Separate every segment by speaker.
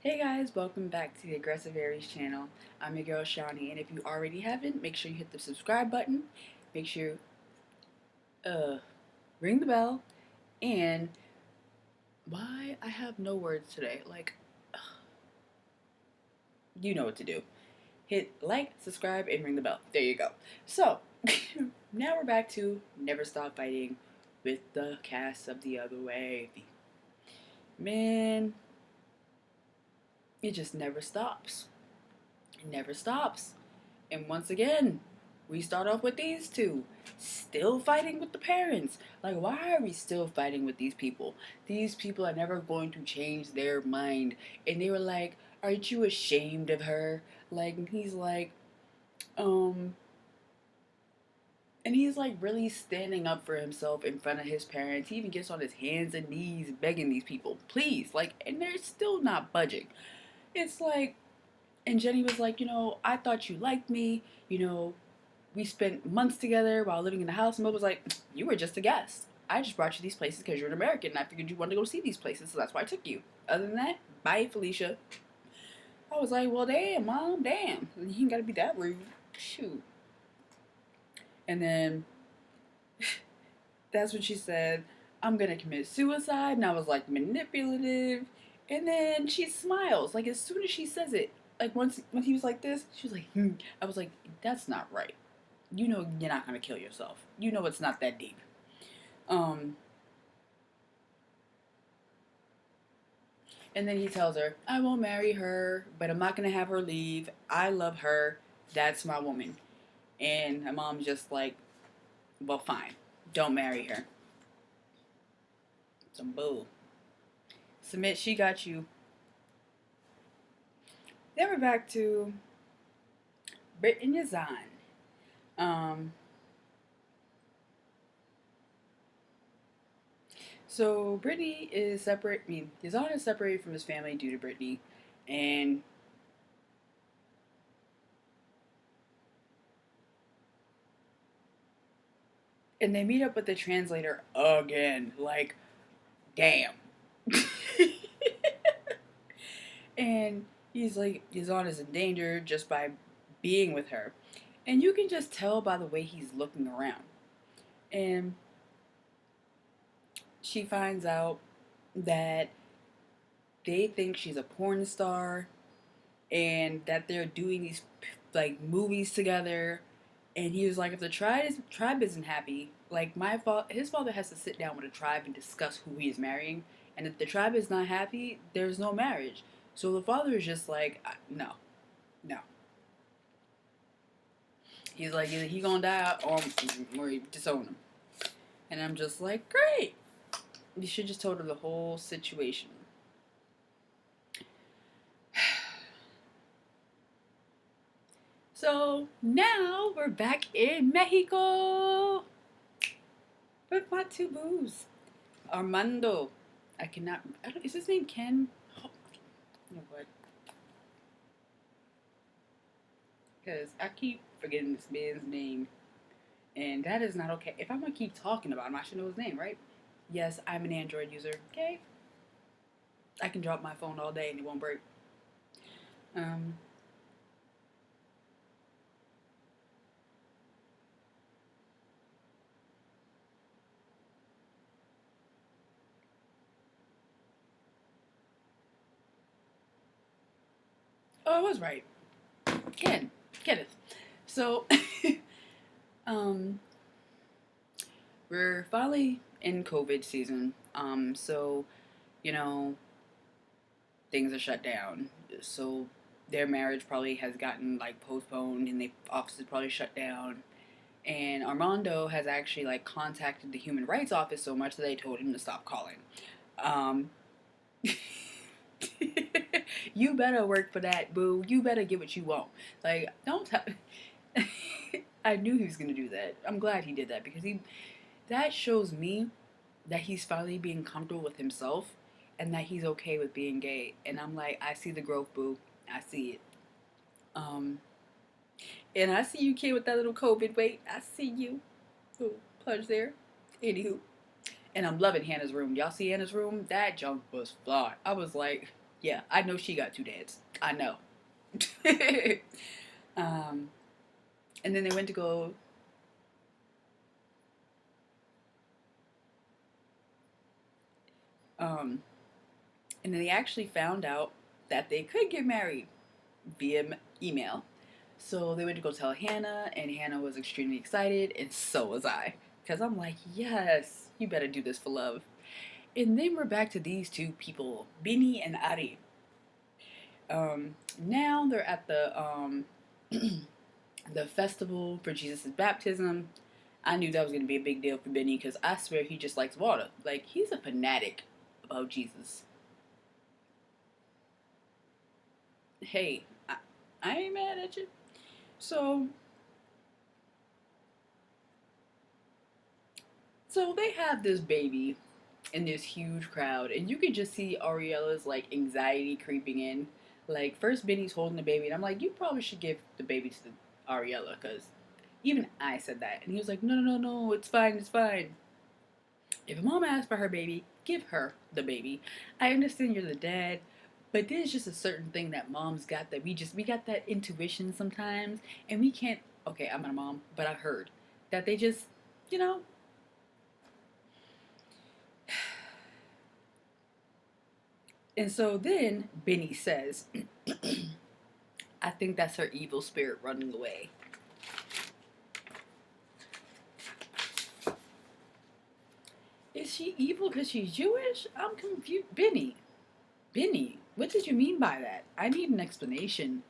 Speaker 1: Hey guys, welcome back to the Aggressive Aries channel. I'm your girl Shawnee, and if you already haven't, make sure you hit the subscribe button, make sure you ring the bell, and why I have no words today. You know what to do. Hit like, subscribe, and ring the bell. There you go. So, now we're back to Never Stop Fighting with the cast of The Other Way. Man, it just never stops. It never stops. And once again, we start off with these two still fighting with the parents. Like, why are we still fighting with these people? These people are never going to change their mind. And they were like, aren't you ashamed of her? Like, and he's like, um, and he's like really standing up for himself in front of his parents. He even gets on his hands and knees begging these people, please. Like, and they're still not budging. It's like, and Jenny was like, I thought you liked me. We spent months together while living in the house. And Mo was like, you were just a guest. I just brought you these places because you're an American and I figured you wanted to go see these places, so that's why I took you. Other than that, bye, Felicia. I was like, well, damn, Mom, damn. You ain't got to be that rude. Shoot. And then that's when she said, I'm going to commit suicide. And I was like, manipulative. And then she smiles. Like, as soon as she says it, like, once when he was like this, she was like, I was like, that's not right. You know you're not going to kill yourself. You know it's not that deep. Um, and then he tells her, I won't marry her, but I'm not going to have her leave. I love her. That's my woman. And her mom's just like, well, fine. Don't marry her. Some bull. Submit, she got you. Then we're back to Britt and Yazan. Um, so Brittany is separate. I mean, Yazan is separated from his family due to Brittany, and they meet up with the translator again. Like, damn. And he's like, Yazan is in danger just by being with her, and you can just tell by the way he's looking around. And she finds out that they think she's a porn star and that they're doing these like movies together. And he was like, if the tribe isn't happy, like his father has to sit down with the tribe and discuss who he is marrying. And if the tribe is not happy, there's no marriage. So the father is just like, no, no. He's like, either he gonna die or you disown him. And I'm just like, great. You should just told her the whole situation. So now we're back in Mexico with my two boos. Armando. Is his name Ken? Oh, you know what? Because I keep forgetting this man's name. And that is not okay. If I'm going to keep talking about him, I should know his name, right? Yes, I'm an Android user, okay? I can drop my phone all day and it won't break. Um, I was right. Kenneth. So, um, we're finally in COVID season. So, you know, things are shut down. So their marriage probably has gotten like postponed and the offices probably shut down. And Armando has actually like contacted the human rights office so much that they told him to stop calling. Um, you better work for that, boo. You better get what you want. Like, don't tell. I knew he was gonna do that. I'm glad he did that because that shows me that he's finally being comfortable with himself and that he's okay with being gay. And I'm like, I see the growth, boo. I see it. Um, and I see you, kid, with that little COVID weight. I see you. Little plunge there. Anywho. And I'm loving Hannah's room. Y'all see Hannah's room? That junk was flawed. I was like, Yeah, I know she got two dads. I know. um, and then they went to go. Um, and then they actually found out that they could get married via email. So they went to go tell Hannah, and Hannah was extremely excited, and so was I. Because I'm like, yes, you better do this for love. And then we're back to these two people, Bini and Ari. Now they're at the festival for Jesus' baptism. I knew that was going to be a big deal for Benny because I swear he just likes water. Like, he's a fanatic about Jesus. Hey, I ain't mad at you. So, so they have this baby in this huge crowd, and you can just see Ariella's like anxiety creeping in. Like, first Benny's holding the baby, and I'm like, you probably should give the baby to Ariella, because even I said that, and he was like, no, no, no, no, it's fine, it's fine. If a mom asks for her baby, give her the baby. I understand you're the dad, but there's just a certain thing that moms got that we got that intuition sometimes, and we can't. Okay, I'm not a mom, but I heard that they just, you know. And so then Benny says, I think that's her evil spirit running away. Is she evil because she's Jewish? I'm confused. Benny, what did you mean by that? I need an explanation.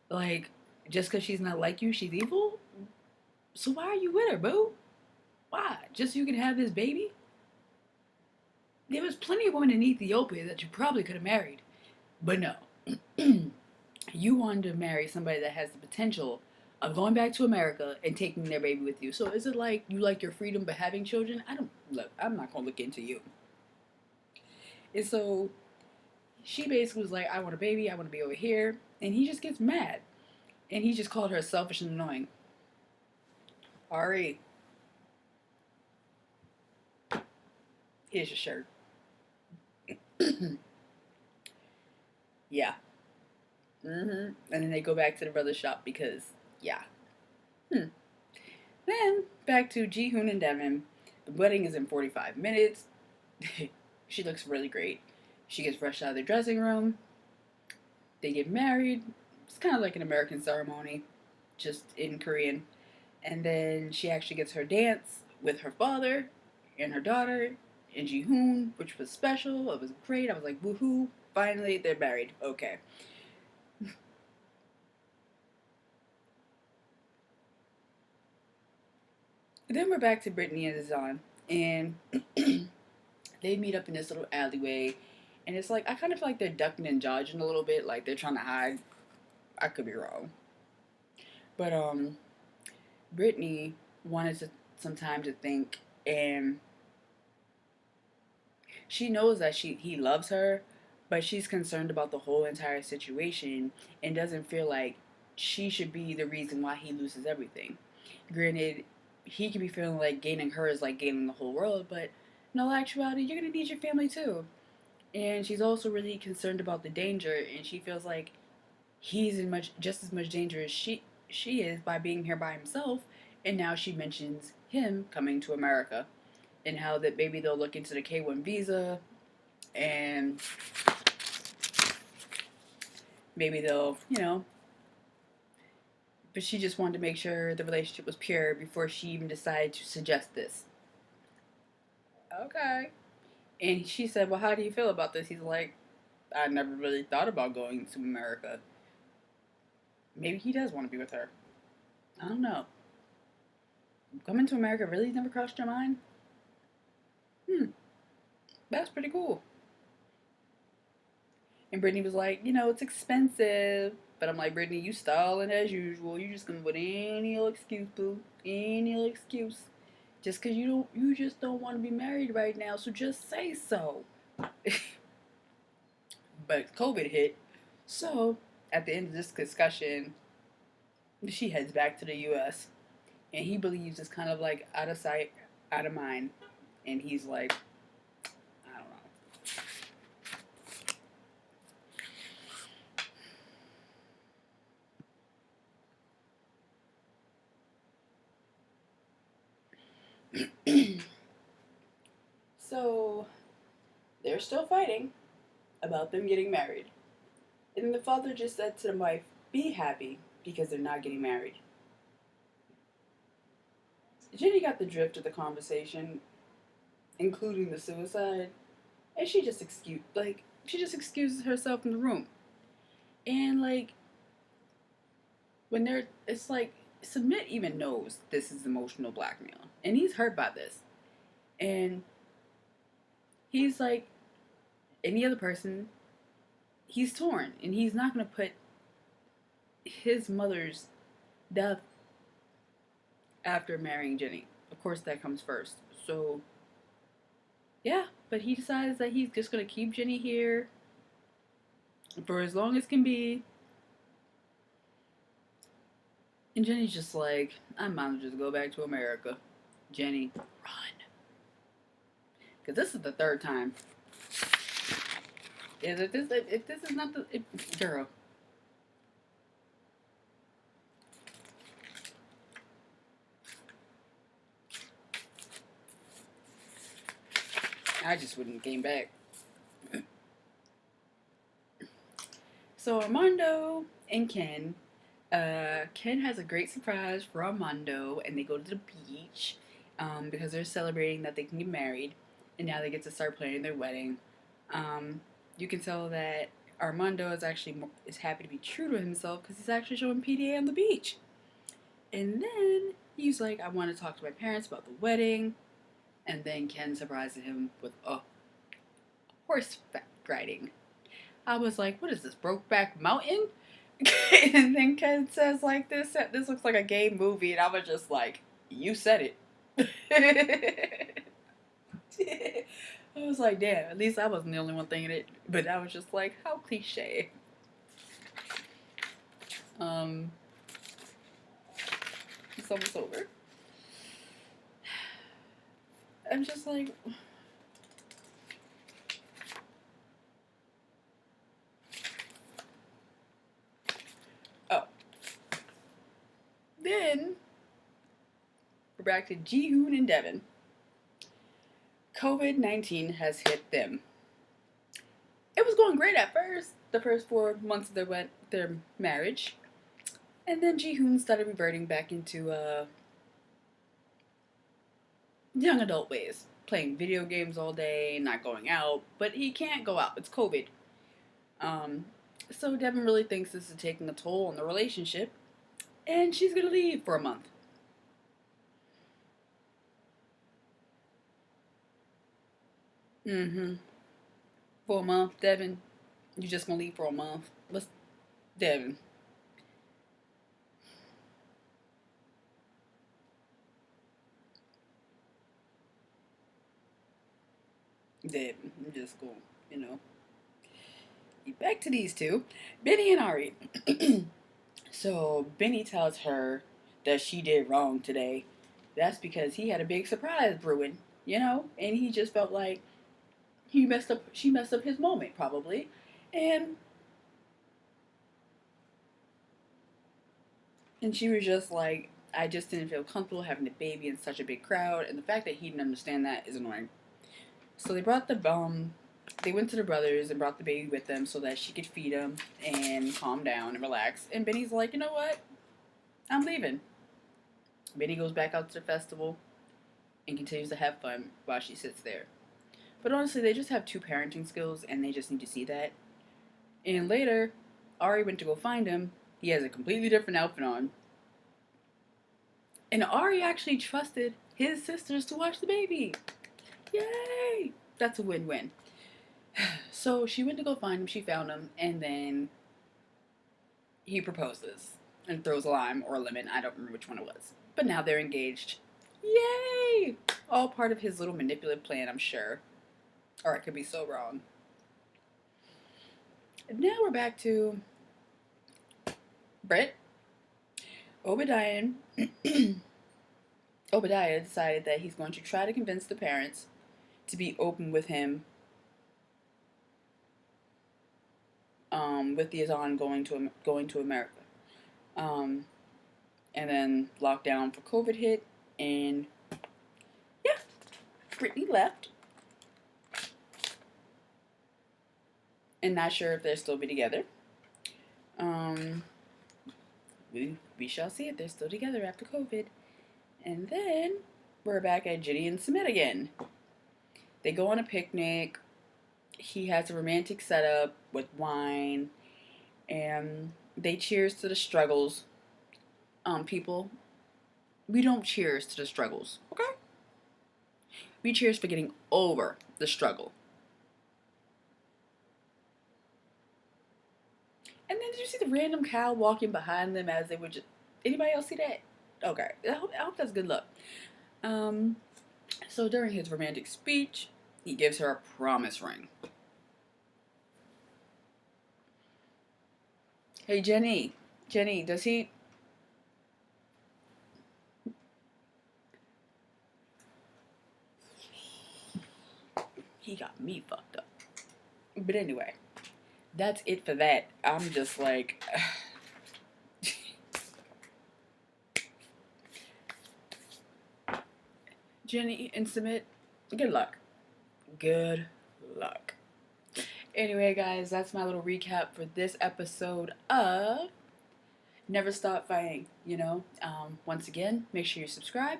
Speaker 1: Like, just because she's not like you, she's evil? So why are you with her, boo? Why? Just so you can have this baby? There was plenty of women in Ethiopia that you probably could have married. But no. You wanted to marry somebody that has the potential of going back to America and taking their baby with you. So is it like you like your freedom but having children? I don't look. I'm not gonna look into you. And so she basically was like, I want a baby. I want to be over here. And he just gets mad. And he just called her selfish and annoying. Ari, here's your shirt. Yeah. And then they go back to the brother's shop because, yeah. Then back to Jihoon and Devin. The wedding is in 45 minutes. She looks really great. She gets rushed out of the dressing room. They get married. It's kind of like an American ceremony, just in Korean. And then she actually gets her dance with her father and her daughter and Jihoon, which was special. It was great. I was like, woohoo. Finally, they're married. Okay. Then we're back to Brittany and Zahn. And they meet up in this little alleyway. And it's like, I kind of feel like they're ducking and dodging a little bit. Like they're trying to hide. I could be wrong. But, Brittany wanted some time to think. And she knows that he loves her, but she's concerned about the whole entire situation and doesn't feel like she should be the reason why he loses everything. Granted, he could be feeling like gaining her is like gaining the whole world, but in all actuality, you're gonna need your family too. And she's also really concerned about the danger, and she feels like he's in just as much danger as she is by being here by himself. And now she mentions him coming to America and how that maybe they'll look into the K1 visa and maybe they'll, but she just wanted to make sure the relationship was pure before she even decided to suggest this. Okay. And she said, well, how do you feel about this? He's like, I never really thought about going to America. Maybe he does want to be with her. I don't know. Coming to America really never crossed your mind? That's pretty cool. And Brittany was like, it's expensive. But I'm like, Brittany, you stalling as usual. You just gonna put any old excuse, boo. Any old excuse. Just cause you just don't want to be married right now, so just say so. But COVID hit. So at the end of this discussion, she heads back to the US. And he believes it's kind of like out of sight, out of mind. And he's like, I don't know. they're still fighting about them getting married. And the father just said to the wife, be happy because they're not getting married. Jenny got the drift of the conversation, including the suicide, and she just excuses herself in the room. And like when they're it's like Submit even knows this is emotional blackmail. And he's hurt by this. And he's like any other person, he's torn and he's not gonna put his mother's death after marrying Jenny. Of course that comes first. So yeah, but he decides that he's just gonna keep Jenny here for as long as can be. And Jenny's just like, I might as well just go back to America. Jenny, run. Because this is the third time. If this is not the... girl. I just wouldn't have came back. So Armando and Ken Ken has a great surprise for Armando, and they go to the beach because they're celebrating that they can get married, and now they get to start planning their wedding. You can tell that Armando is happy to be true to himself because he's actually showing PDA on the beach. And then he's like, I want to talk to my parents about the wedding. And then Ken surprises him with a horseback riding. I was like, what is this, Brokeback Mountain? And then Ken says like this looks like a gay movie, and I was just like, you said it. I was like, damn, at least I wasn't the only one thinking it, but I was just like, how cliche. It's almost over. I'm just like, oh. Then we're back to Ji-hoon and Devin. COVID-19 has hit them. It was going great at first, the first 4 months of their marriage. And then Ji-hoon started reverting back into young adult ways. Playing video games all day, not going out. But he can't go out. It's COVID. So Devin really thinks this is taking a toll on the relationship. And she's going to leave for a month. For a month, Devin. You just gonna leave for a month? Devin. Devin. I'm just gonna, Back to these two, Benny and Ari. So Benny tells her that she did wrong today. That's because he had a big surprise brewing, and he just felt like she messed up his moment, probably. And she was just like, I just didn't feel comfortable having a baby in such a big crowd, and the fact that he didn't understand that is annoying. So they went to the brothers and brought the baby with them so that she could feed him and calm down and relax. And Benny's like, you know what? I'm leaving. Benny goes back out to the festival and continues to have fun while she sits there. But honestly, they just have two parenting skills, and they just need to see that. And later, Ari went to go find him. He has a completely different outfit on. And Ari actually trusted his sisters to watch the baby. Yay! That's a win-win. So she went to go find him. She found him. And then he proposes and throws a lime or a lemon. I don't remember which one it was. But now they're engaged. Yay! All part of his little manipulative plan, I'm sure. Or I could be so wrong. And now we're back to Brett. Obadiah decided that he's going to try to convince the parents to be open with him with the Azan going to America. And then lockdown for COVID hit, and yeah, Brittany left. and not sure if they'll still be together. Um, we shall see if they're still together after COVID. And then we're back at Ginny and Smith again. They go on a picnic. He has a romantic setup with wine, and they cheers to the struggles. People, we don't cheers to the struggles, okay? We cheers for getting over the struggle. And then did you see the random cow walking behind them as they were just? Anybody else see that? Okay, I hope that's good luck. Um, so during his romantic speech, he gives her a promise ring. Hey Jenny, does he? He got me fucked up. But anyway, that's it for that. I'm just like, Jenny and Submit, good luck. Good luck. Anyway, guys, that's my little recap for this episode of Never Stop Fighting. Once again, make sure you subscribe,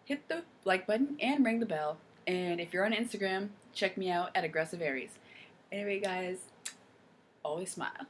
Speaker 1: hit the like button, and ring the bell. And if you're on Instagram, check me out at Aggressive Aries. Anyway, guys, always smile.